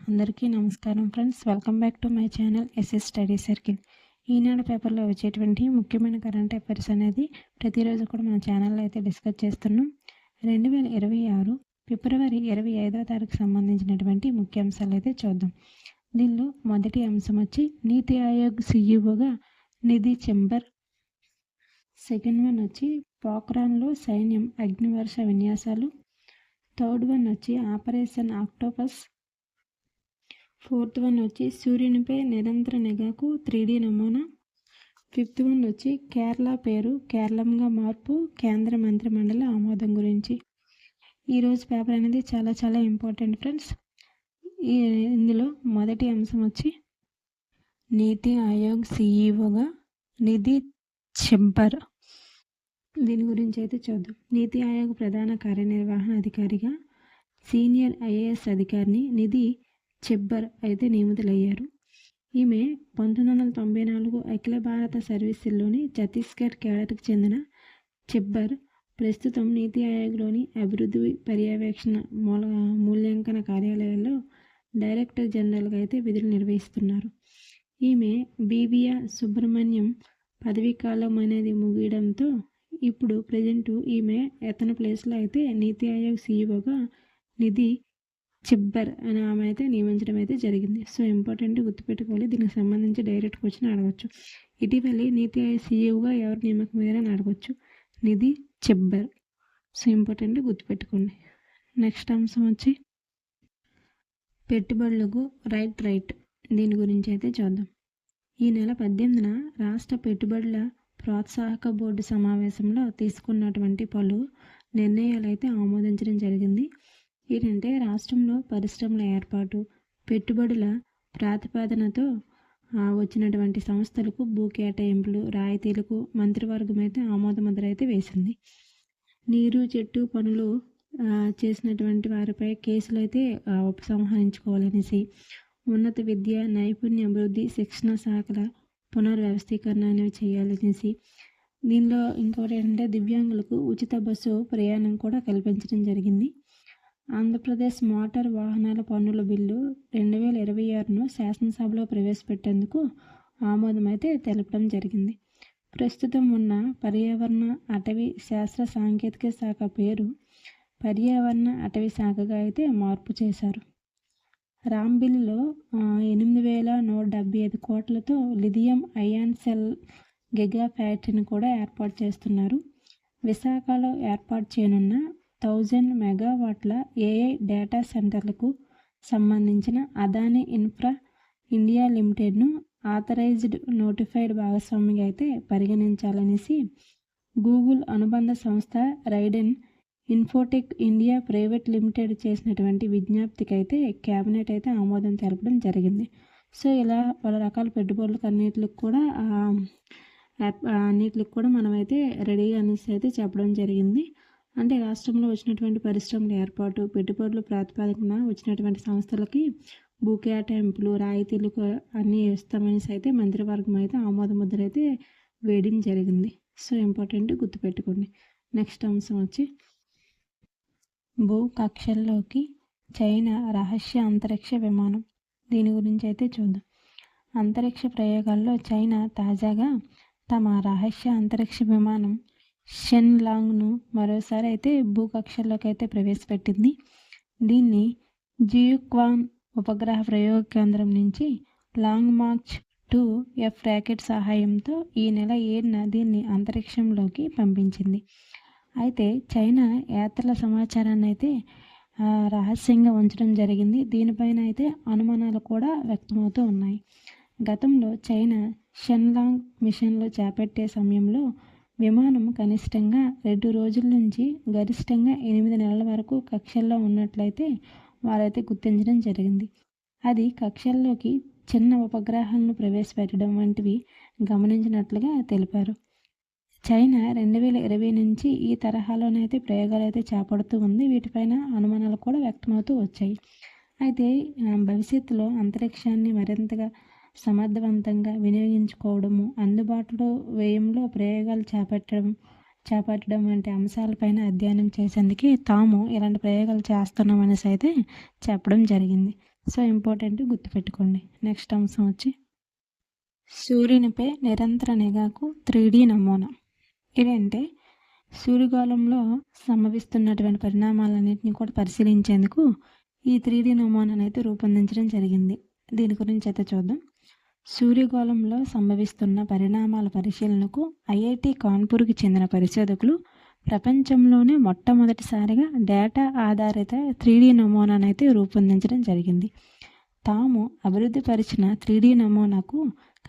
అందరికీ నమస్కారం friends, welcome back to my channel SS study circle. Eenadu పేపర్లో వచ్చేటువంటి ముఖ్యమైన కరెంట్ అఫైర్స్ అనేది ప్రతిరోజు కూడా మన ఛానల్లో అయితే డిస్కస్ చేస్తున్నాం. 2026 ఫిబ్రవరి 25వ తారీఖు సంబంధించినటువంటి ముఖ్యాంశాలు అయితే చూద్దాం. దీనిలో మొదటి అంశం వచ్చి నీతి ఆయోగ్ సీఈఓగా నిధి చెంబర్. సెకండ్ వన్ వచ్చి పోఖ్రాన్లో సైన్యం అగ్నివర్ష విన్యాసాలు. థర్డ్ వన్ వచ్చి ఆపరేషన్ ఆక్టోపస్. ఫోర్త్ వన్ వచ్చి సూర్యునిపై నిరంతర నిఘాకు 3D నమూనా. ఫిఫ్త్ వన్ వచ్చి కేరళ పేరు కేరళంగా మార్పు కేంద్ర మంత్రి మండలి ఆమోదం గురించి. ఈరోజు పేపర్ అనేది చాలా చాలా ఇంపార్టెంట్ ఫ్రెండ్స్. ఇందులో మొదటి అంశం వచ్చి నీతి ఆయోగ్ సీఈఓగా నిధి చెంబర్. దీని గురించి అయితే చూద్దాం. నీతి ఆయోగ్ ప్రధాన కార్యనిర్వహణ అధికారిగా సీనియర్ ఐఏఎస్ అధికారిని నిధి చెబ్బర్ అయితే నియమితులయ్యారు. ఈమె 1994 అఖిల భారత సర్వీసుల్లోని ఛత్తీస్గఢ్ కేడర్కి చెందిన చెబ్బర్ ప్రస్తుతం నీతి ఆయోగ్లోని అభివృద్ధి పర్యవేక్షణ మూల్యాంకన కార్యాలయాల్లో డైరెక్టర్ జనరల్గా అయితే విధులు నిర్వహిస్తున్నారు. ఈమె బీబీఆ సుబ్రహ్మణ్యం పదవీకాలం అనేది ముగియడంతో ఇప్పుడు ప్రజెంట్ ఈమె అతని ప్లేస్లో అయితే నీతి ఆయోగ్ సీఈఓగా నిధి చెబ్బర్ అని ఆమె అయితే నియమించడం అయితే జరిగింది. సో ఇంపార్టెంట్ గుర్తుపెట్టుకోవాలి. దీనికి సంబంధించి డైరెక్ట్ క్వశ్చన్ అడగవచ్చు. ఇటీవలి నీతి ఆయోగ్ సీఈఓగా ఎవరు నియామకం అయ్యారని అడగవచ్చు. నిధి చెబ్బర్. సో ఇంపార్టెంట్ గుర్తుపెట్టుకోండి. నెక్స్ట్ అంశం వచ్చి పెట్టుబడులకు రైట్. దీని గురించి అయితే చూద్దాం. ఈ నెల 18న రాష్ట్ర పెట్టుబడుల ప్రోత్సాహక బోర్డు సమావేశంలో తీసుకున్నటువంటి పలు నిర్ణయాలు అయితే ఆమోదించడం జరిగింది. ఏంటంటే రాష్ట్రంలో పరిశ్రమల ఏర్పాటు, పెట్టుబడుల ప్రాతిపదనతో వచ్చినటువంటి సంస్థలకు భూ కేటాయింపులు, రాయితీలకు మంత్రివర్గం అయితే ఆమోదముద్ర అయితే వేసింది. నీరు చెట్టు పనులు చేసినటువంటి వారిపై కేసులు అయితే ఉపసంహరించుకోవాలనేసి, ఉన్నత విద్య, నైపుణ్య అభివృద్ధి, శిక్షణ శాఖల పునర్వ్యవస్థీకరణ అనేవి చేయాలనేసి, దీనిలో ఇంకోటి ఏంటంటే దివ్యాంగులకు ఉచిత బస్సు ప్రయాణం కూడా కల్పించడం జరిగింది. ఆంధ్రప్రదేశ్ మోటార్ వాహనాల పన్నుల బిల్లు 2026ను శాసనసభలో ప్రవేశపెట్టేందుకు ఆమోదం అయితే తెలపడం జరిగింది. ప్రస్తుతం ఉన్న పర్యావరణ అటవీ శాస్త్ర సాంకేతిక శాఖ పేరు పర్యావరణ అటవీ శాఖగా అయితే మార్పు చేశారు. రాంబిల్లో 8,175 కోట్లతో లిథియం అయాన్ సెల్ గిగా ఫ్యాక్టరీని కూడా ఏర్పాటు చేస్తున్నారు. విశాఖలో ఏర్పాటు చేయనున్న 1000 మెగావాట్ల ఏఐ డేటా సెంటర్లకు సంబంధించిన అదానీ ఇన్ఫ్రా ఇండియా లిమిటెడ్ను ఆథరైజ్డ్ నోటిఫైడ్ భాగస్వామిగా అయితే పరిగణించాలనేసి గూగుల్ అనుబంధ సంస్థ Raiden Infotech India private limited చేసినటువంటి విజ్ఞప్తికి అయితే క్యాబినెట్ అయితే ఆమోదం తెలపడం జరిగింది. సో ఇలా పలు రకాల పెట్టుబడులకు అన్నిటికి కూడా మనమైతే రెడీగా అనేసి అయితే చెప్పడం జరిగింది. అంటే రాష్ట్రంలో వచ్చినటువంటి పరిశ్రమల ఏర్పాటు, పెట్టుబడుల ప్రాతిపదికన వచ్చినటువంటి సంస్థలకి భూ కేటాయింపులు, రాయితీలు అన్నీ ఇస్తామనేసి అయితే మంత్రివర్గం అయితే ఆమోద ముద్ర అయితే వేయడం జరిగింది. సో ఇంపార్టెంట్ గుర్తుపెట్టుకోండి. నెక్స్ట్ అంశం వచ్చి భూ కక్షల్లోకి చైనా రహస్య అంతరిక్ష విమానం. దీని గురించి అయితే చూద్దాం. అంతరిక్ష ప్రయోగాల్లో చైనా తాజాగా తమ రహస్య అంతరిక్ష విమానం షెన్లాంగ్ను మరోసారి అయితే భూకక్షల్లోకి అయితే ప్రవేశపెట్టింది. దీన్ని జియుక్వాన్ ఉపగ్రహ ప్రయోగ కేంద్రం నుంచి లాంగ్ మార్చ్ 2 ఎఫ్ రాకెట్ సహాయంతో ఈ నెల 7న దీన్ని అంతరిక్షంలోకి పంపించింది. అయితే చైనా యాత్రల సమాచారాన్ని అయితే రహస్యంగా ఉంచడం జరిగింది. దీనిపైన అయితే అనుమానాలు కూడా వ్యక్తమవుతూ ఉన్నాయి. గతంలో చైనా షెన్లాంగ్ మిషన్లో చేపట్టే సమయంలో విమానం కనిష్టంగా 2 రోజుల నుంచి గరిష్టంగా 8 నెలల వరకు కక్షల్లో ఉన్నట్లయితే వారైతే గుర్తించడం జరిగింది. అది కక్షల్లోకి చిన్న ఉపగ్రహాలను ప్రవేశపెట్టడం వంటివి గమనించినట్లుగా తెలిపారు. చైనా 2020 నుంచి ఈ తరహాలోనైతే ప్రయోగాలు అయితే చేపడుతూ ఉంది. వీటిపైన అనుమానాలు కూడా వ్యక్తమవుతూ వచ్చాయి. అయితే భవిష్యత్తులో అంతరిక్షాన్ని మరింతగా సమర్థవంతంగా వినియోగించుకోవడము, అందుబాటులో వ్యయంలో ప్రయోగాలు చేపట్టడం వంటి అంశాలపైన అధ్యయనం చేసేందుకు తాము ఇలాంటి ప్రయోగాలు చేస్తున్నామనేసి అయితే చెప్పడం జరిగింది. సో ఇంపార్టెంట్ గుర్తుపెట్టుకోండి. నెక్స్ట్ అంశం వచ్చి సూర్యునిపై నిరంతర నిఘాకు 3D నమూనా. ఇదంటే సూర్యగోళంలో సంభవిస్తున్నటువంటి పరిణామాలన్నింటినీ కూడా పరిశీలించేందుకు ఈ 3D నమూనాను అయితే రూపొందించడం జరిగింది. దీని గురించి అయితే చూద్దాం. సూర్యగోళంలో సంభవిస్తున్న పరిణామాల పరిశీలనకు ఐఐటి కాన్పూర్కి చెందిన పరిశోధకులు ప్రపంచంలోనే మొట్టమొదటిసారిగా డేటా ఆధారిత 3D నమూనాను అయితే రూపొందించడం జరిగింది. తాము అభివృద్ధిపరిచిన 3D నమూనాకు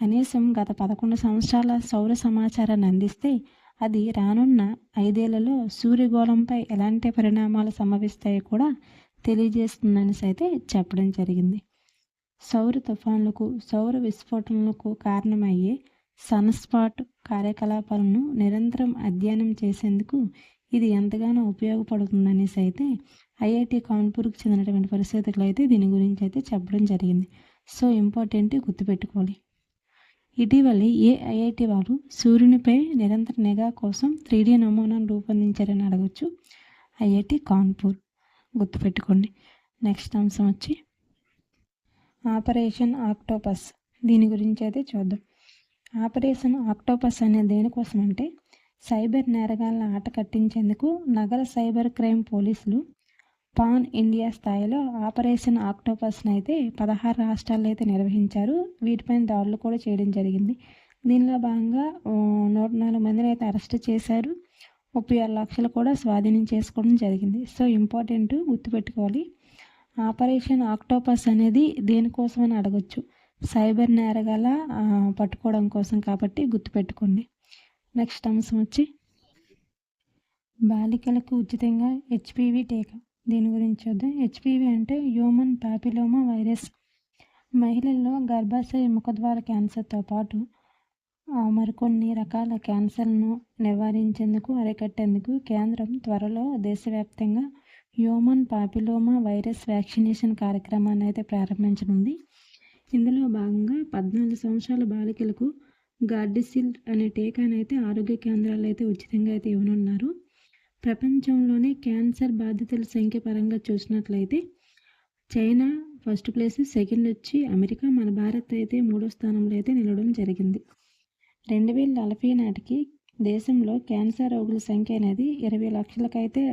కనీసం గత 11 సంవత్సరాల సౌర సమాచారాన్ని అందిస్తే అది రానున్న 5 ఏళ్లలో సూర్యగోళంపై ఎలాంటి పరిణామాలు సంభవిస్తాయో కూడా తెలియజేస్తుందని అయితే చెప్పడం జరిగింది. సౌర తుఫాన్లకు, సౌర విస్ఫోటనలకు కారణమయ్యే సన్స్పాట్ కార్యకలాపాలను నిరంతరం అధ్యయనం చేసేందుకు ఇది ఎంతగానో ఉపయోగపడుతుందనేసి అయితే ఐఐటి కాన్పూర్కి చెందినటువంటి పరిశోధకులు అయితే దీని గురించి అయితే చెప్పడం జరిగింది. సో ఇంపార్టెంట్ గుర్తుపెట్టుకోవాలి. ఇటీవలి ఐఐటి వారు సూర్యునిపై నిరంతర నిఘా కోసం 3D నమూనాను రూపొందించారని అడగచ్చు. ఐఐటి కాన్పూర్ గుర్తుపెట్టుకోండి. నెక్స్ట్ అంశం వచ్చి ఆపరేషన్ ఆక్టోపస్. దీని గురించి అయితే చూద్దాం. ఆపరేషన్ ఆక్టోపస్ అనేది దేనికోసం అంటే సైబర్ నేరగాళ్ళను ఆట కట్టించేందుకు నగర సైబర్ క్రైమ్ పోలీసులు పాన్ ఇండియా స్థాయిలో ఆపరేషన్ ఆక్టోపస్ని అయితే 16 రాష్ట్రాల్లో అయితే నిర్వహించారు. వీటిపైన దాడులు కూడా చేయడం జరిగింది. దీనిలో భాగంగా 104 మందిని అయితే అరెస్ట్ చేశారు. 36 లక్షలు కూడా స్వాధీనం చేసుకోవడం జరిగింది. సో ఇంపార్టెంట్ గుర్తుపెట్టుకోవాలి. ఆపరేషన్ ఆక్టోపస్ అనేది దేనికోసం అని అడగచ్చు. సైబర్ నేరగాల పట్టుకోవడం కోసం కాబట్టి గుర్తుపెట్టుకోండి. నెక్స్ట్ అంశం వచ్చి బాలికలకు ఉచితంగా హెచ్పివి టీకా. దీని గురించి చూద్దాం. హెచ్పివి అంటే హ్యూమన్ పాపిలోమా వైరస్. మహిళల్లో గర్భాశయ ముఖద్వార క్యాన్సర్తో పాటు మరికొన్ని రకాల క్యాన్సర్ను నివారించేందుకు, అరికట్టేందుకు కేంద్రం త్వరలో దేశవ్యాప్తంగా హ్యూమన్ పాపిలోమా వైరస్ వ్యాక్సినేషన్ కార్యక్రమాన్ని అయితే ప్రారంభించనుంది. ఇందులో భాగంగా 14 సంవత్సరాల బాలికలకు గార్డిసిల్ అనే టీకాను అయితే ఆరోగ్య కేంద్రాల్లో అయితే ఉచితంగా అయితే ఇవ్వనున్నారు. ప్రపంచంలోనే క్యాన్సర్ బాధితుల సంఖ్య పరంగా చూసినట్లయితే చైనా ఫస్ట్ ప్లేస్, సెకండ్ వచ్చి అమెరికా, మన భారత్ అయితే 3వ స్థానంలో అయితే నిలవడం జరిగింది. 2040 నాటికి దేశంలో క్యాన్సర్ రోగుల సంఖ్య అనేది 20 లక్షలకైతే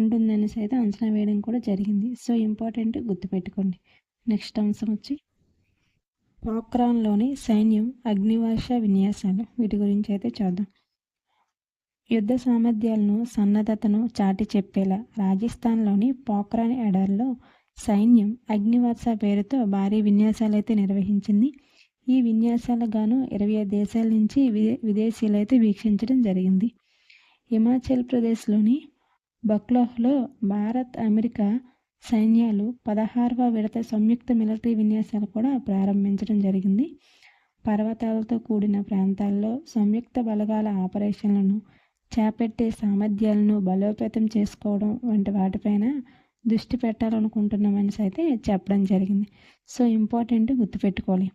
ఉంటుందనేసి అయితే అంచనా వేయడం కూడా జరిగింది. సో ఇంపార్టెంట్ గుర్తుపెట్టుకోండి. నెక్స్ట్ అంశం వచ్చి పోఖ్రాన్లోని సైన్యం అగ్నివర్ష విన్యాసాలు. వీటి గురించి అయితే చూద్దాం. యుద్ధ సామర్థ్యాలను, సన్నద్ధతను చాటి చెప్పేలా రాజస్థాన్లోని పోఖ్రాన్ ఎడారిలో సైన్యం అగ్నివర్ష పేరుతో భారీ విన్యాసాలు అయితే నిర్వహించింది. ఈ విన్యాసాలకు గాను 25 దేశాల నుంచి విదేశీయులు అయితే వీక్షించడం జరిగింది. హిమాచల్ ప్రదేశ్లోని బక్లోహ్లో భారత్, అమెరికా సైన్యాలు 16వ విడత సంయుక్త మిలిటరీ విన్యాసాలు కూడా ప్రారంభించడం జరిగింది. పర్వతాలతో కూడిన ప్రాంతాల్లో సంయుక్త బలగాల ఆపరేషన్లను చేపట్టే సామర్థ్యాలను బలోపేతం చేసుకోవడం వంటి వాటిపైన దృష్టి పెట్టాలనుకుంటున్నామని అయితే చెప్పడం జరిగింది. సో ఇంపార్టెంట్ గుర్తుపెట్టుకోవాలి.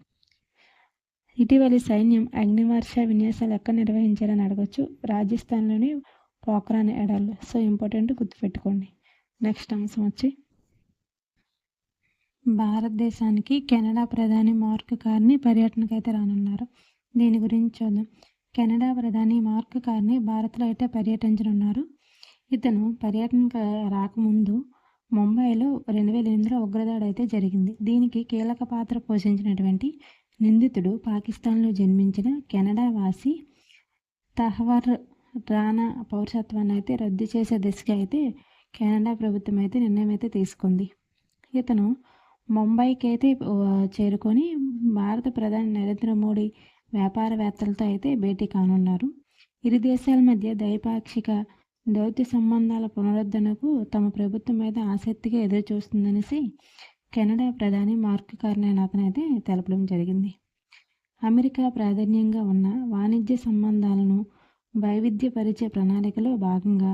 ఇటీవలి సైన్యం అగ్నివర్ష విన్యాసాలు ఎక్కడ నిర్వహించారని అడగచ్చు. రాజస్థాన్లోని పోఖ్రాన్ ఎడార్లు. సో ఇంపార్టెంట్ గుర్తుపెట్టుకోండి. నెక్స్ట్ అంశం వచ్చి భారతదేశానికి కెనడా ప్రధాని మార్క్ కార్నీ పర్యటనకు అయితే రానున్నారు. దీని గురించి చూద్దాం. కెనడా ప్రధాని మార్క్ కార్నీ భారత్లో అయితే పర్యటించనున్నారు. ఇతను పర్యటనకు రాకముందు ముంబైలో 2008లో ఉగ్రదాడి అయితే జరిగింది. దీనికి కీలక పాత్ర పోషించినటువంటి నిందితుడు పాకిస్తాన్లో జన్మించిన కెనడా వాసి తహ్వర్ రాణా పౌరసత్వాన్ని అయితే రద్దు చేసే దిశగా అయితే కెనడా ప్రభుత్వం అయితే నిర్ణయం అయితే తీసుకుంది. ఇతను ముంబైకి అయితే చేరుకొని భారత ప్రధాని నరేంద్ర మోడీ వ్యాపారవేత్తలతో అయితే భేటీ కానున్నారు. ఇరు దేశాల మధ్య ద్వైపాక్షిక దౌత్య సంబంధాల పునరుద్ధరణకు తమ ప్రభుత్వం మీద ఆసక్తిగా ఎదురు చూస్తుందనేసి కెనడా ప్రధాని మార్క్ కార్నీ అతనైతే తెలపడం జరిగింది. అమెరికా ప్రాధాన్యంగా ఉన్న వాణిజ్య సంబంధాలను వైవిధ్యపరిచే ప్రణాళికలో భాగంగా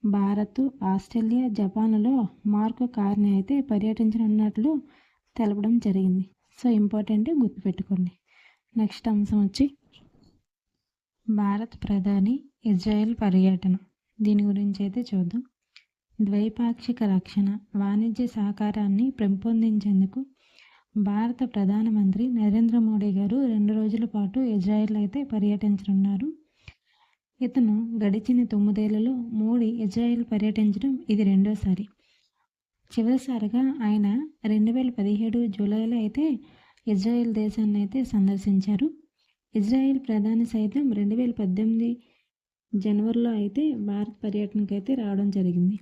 భారత్, ఆస్ట్రేలియా, జపాన్లో మార్క్ కార్నీ అయితే పర్యటించనున్నట్లు తెలపడం జరిగింది. సో ఇంపార్టెంట్ గుర్తుపెట్టుకోండి. నెక్స్ట్ అంశం వచ్చి భారత్ ప్రధాని ఇజ్రాయెల్ పర్యటన. దీని గురించి అయితే చూద్దాం. ద్వైపాక్షిక రక్షణ, వాణిజ్య సహకారాన్ని పెంపొందించేందుకు భారత ప్రధానమంత్రి నరేంద్ర మోడీ గారు 2 రోజుల పాటు ఇజ్రాయెల్ అయితే పర్యటించనున్నారు. ఇతను గడిచిన 9 ఏళ్లలో మోడీ ఇజ్రాయెల్ పర్యటించడం ఇది రెండోసారి. చివరిసారిగా ఆయన 2017 జూలైలో అయితే ఇజ్రాయెల్ దేశాన్ని అయితే సందర్శించారు. ఇజ్రాయెల్ ప్రధాని సైతం 2018 జనవరిలో అయితే భారత్ పర్యటనకు అయితే రావడం జరిగింది.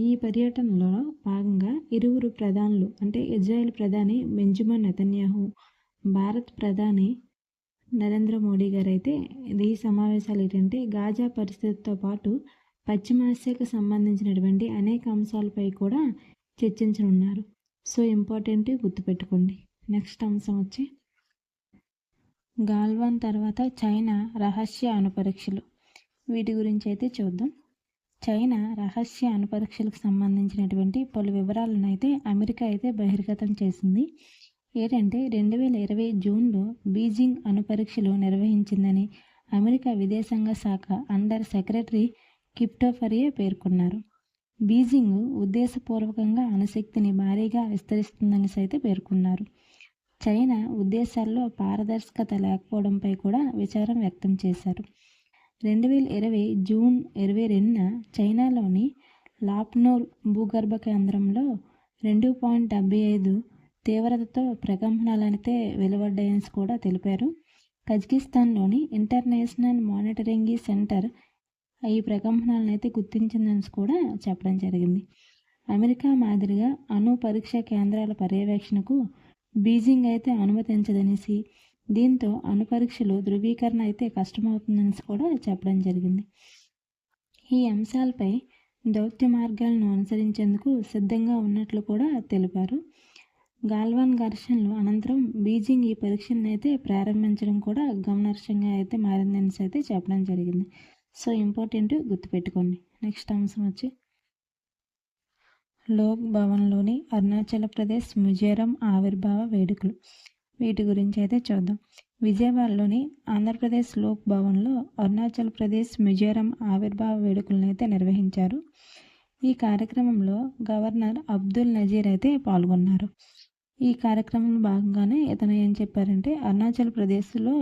ఈ పర్యటనలో భాగంగా ఇరువురు ప్రధానులు అంటే ఇజ్రాయెల్ ప్రధాని బెంజమిన్ నెతన్యాహు, భారత్ ప్రధాని నరేంద్ర మోడీ గారు అయితే ఈ సమావేశాలు ఏంటంటే గాజా పరిస్థితితో పాటు పశ్చిమాసియాకు సంబంధించినటువంటి అనేక అంశాలపై కూడా చర్చించనున్నారు. సో ఇంపార్టెంట్ గుర్తుపెట్టుకోండి. నెక్స్ట్ అంశం వచ్చి గాల్వాన్ తర్వాత చైనా రహస్య అణుపరీక్షలు. వీటి గురించి అయితే చూద్దాం. చైనా రహస్య అణుపరీక్షలకు సంబంధించినటువంటి పలు వివరాలను అయితే అమెరికా అయితే బహిర్గతం చేసింది. ఏంటంటే 2020 జూన్లో బీజింగ్ అణుపరీక్షలు నిర్వహించిందని అమెరికా విదేశాంగ శాఖ అండర్ సెక్రటరీ కిప్టోఫరియే పేర్కొన్నారు. బీజింగ్ ఉద్దేశపూర్వకంగా అణుశక్తిని భారీగా విస్తరిస్తుందని అయితే పేర్కొన్నారు. చైనా ఉద్దేశాల్లో పారదర్శకత లేకపోవడంపై కూడా విచారం వ్యక్తం చేశారు. 2020 జూన్ 22న చైనాలోని లాప్నోర్ భూగర్భ కేంద్రంలో 2.75 తీవ్రతతో ప్రకంపనలైతే వెలువడ్డాయని కూడా తెలిపారు. కజకిస్తాన్లోని ఇంటర్నేషనల్ మానిటరింగ్ సెంటర్ ఈ ప్రకంపనలను అయితే గుర్తించిందని కూడా చెప్పడం జరిగింది. అమెరికా మాదిరిగా అణు పరీక్ష కేంద్రాల పర్యవేక్షణకు బీజింగ్ అయితే అనుమతించదనేసి, దీంతో అణు పరీక్షలు ధృవీకరణ అయితే కష్టమవుతుందని కూడా చెప్పడం జరిగింది. ఈ అంశాలపై దౌత్య మార్గాలను అనుసరించేందుకు సిద్ధంగా ఉన్నట్లు కూడా తెలిపారు. గాల్వాన్ ఘర్షణలు అనంతరం బీజింగ్ ఈ పరీక్షలను అయితే ప్రారంభించడం కూడా గమనార్హంగా అయితే మారిందని అయితే చెప్పడం జరిగింది. సో ఇంపార్టెంట్ గుర్తుపెట్టుకోండి. నెక్స్ట్ అంశం వచ్చి లోక్ భవన్లోని అరుణాచల్ ప్రదేశ్ మిజోరం ఆవిర్భావ వేడుకలు. వీటి గురించి అయితే చూద్దాం. విజయవాడలోని ఆంధ్రప్రదేశ్ లోక్ భవన్లో అరుణాచల్ ప్రదేశ్ మిజోరం ఆవిర్భావ వేడుకలను అయితే నిర్వహించారు. ఈ కార్యక్రమంలో గవర్నర్ అబ్దుల్ నజీర్ అయితే పాల్గొన్నారు. ఈ కార్యక్రమంలో భాగంగానే ఇతను ఏం చెప్పారంటే అరుణాచల్ ప్రదేశ్లో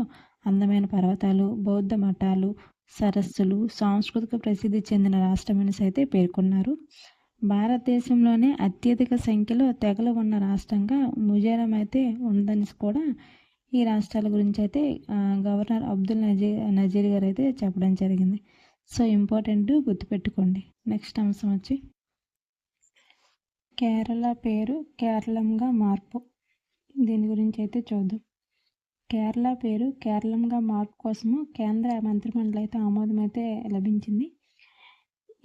అందమైన పర్వతాలు, బౌద్ధ మఠాలు, సరస్సులు, సాంస్కృతిక ప్రసిద్ధి చెందిన రాష్ట్రమని అయితే పేర్కొన్నారు. భారతదేశంలోనే అత్యధిక సంఖ్యలో తెగలు ఉన్న రాష్ట్రంగా మిజోరం అయితే ఉందని కూడా ఈ రాష్ట్రాల గురించి అయితే గవర్నర్ అబ్దుల్ నజీర్ గారు అయితే చెప్పడం జరిగింది. సో ఇంపార్టెంట్ గుర్తుపెట్టుకోండి. నెక్స్ట్ అంశం వచ్చి కేరళ పేరు కేరళంగా మార్పు. దీని గురించి అయితే చూద్దాం. కేరళ పేరు కేరళంగా మార్పు కోసము కేంద్ర మంత్రిమండలి అయితే ఆమోదం అయితే లభించింది.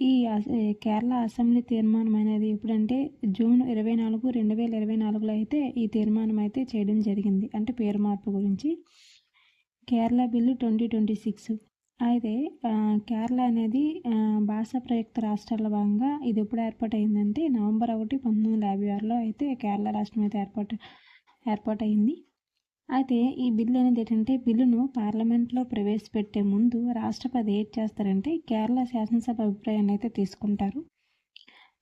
ఈ కేరళ అసెంబ్లీ తీర్మానం అనేది ఎప్పుడంటే జూన్ 24, 2024లో అయితే ఈ తీర్మానం అయితే చేయడం జరిగింది. అంటే పేరు మార్పు గురించి. కేరళ బిల్లు 2026. అయితే కేరళ అనేది భాషా ప్రయుక్త రాష్ట్రాల భాగంగా ఇది ఎప్పుడు ఏర్పాటైందంటే నవంబర్ 1, 1956లో అయితే కేరళ రాష్ట్రం అయితే ఏర్పాటైంది. అయితే ఈ బిల్లు అనేది ఏంటంటే బిల్లును పార్లమెంట్లో ప్రవేశపెట్టే ముందు రాష్ట్రపతి ఏం చేస్తారంటే కేరళ శాసనసభ అభిప్రాయాన్ని అయితే తీసుకుంటారు.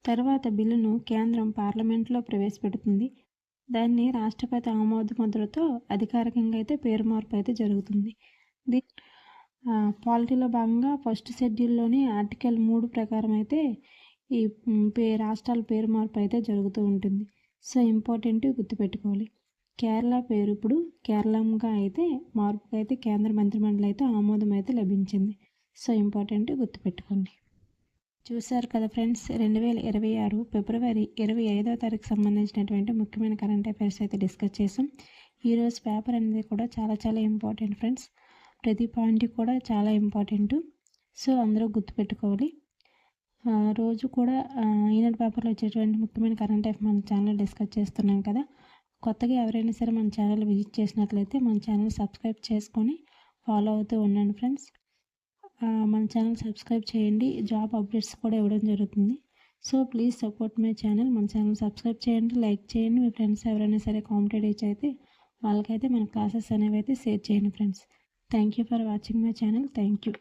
తర్వాత బిల్లును కేంద్రం పార్లమెంట్లో ప్రవేశపెడుతుంది. దాన్ని రాష్ట్రపతి ఆమోద ముద్రతో అధికారికంగా అయితే పేరు మార్పు అయితే జరుగుతుంది. పాలిటీలో భాగంగా ఫస్ట్ షెడ్యూల్లోని ఆర్టికల్ 3 ప్రకారం అయితే ఈ రాష్ట్రాల పేరు మార్పు అయితే జరుగుతూ ఉంటుంది. సో ఇంపార్టెంట్ గుర్తుపెట్టుకోవాలి. కేరళ పేరు ఇప్పుడు కేరళంగా అయితే మార్పుగా అయితే కేంద్ర మంత్రిమండలి అయితే ఆమోదం అయితే లభించింది. సో ఇంపార్టెంట్ గుర్తుపెట్టుకోండి. చూశారు కదా ఫ్రెండ్స్, 2026 ఫిబ్రవరి 25వ తారీఖు సంబంధించినటువంటి ముఖ్యమైన కరెంట్ అఫైర్స్ అయితే డిస్కస్ చేసాం. ఈరోజు పేపర్ అనేది కూడా చాలా చాలా ఇంపార్టెంట్ ఫ్రెండ్స్. ప్రతి పాయింట్ కూడా చాలా ఇంపార్టెంట్. సో అందరూ గుర్తుపెట్టుకోవాలి. రోజు కూడా ఈనాడు పేపర్లో వచ్చేటువంటి ముఖ్యమైన కరెంట్ అఫైర్స్ మన ఛానల్ డిస్కస్ చేస్తున్నాం కదా. కొత్తగా ఎవరైనా సరే మన ఛానల్ విజిట్ చేసినట్లయితే మన ఛానల్ సబ్స్క్రైబ్ చేసుకొని ఫాలో అవుతూ ఉండండి ఫ్రెండ్స్. మన ఛానల్ సబ్స్క్రైబ్ చేయండి. జాబ్ అప్డేట్స్ కూడా ఇవ్వడం జరుగుతుంది. So please support my channel. మన ఛానల్ సబ్స్క్రైబ్ చేయండి, లైక్ చేయండి. మీ ఫ్రెండ్స్ ఎవరైనా సరే కాంపిటేటివ్ అయితే వాళ్ళకైతే మన క్లాసెస్ అనేవి అయితే షేర్ చేయండి friends. Thank you for watching my channel. Thank you.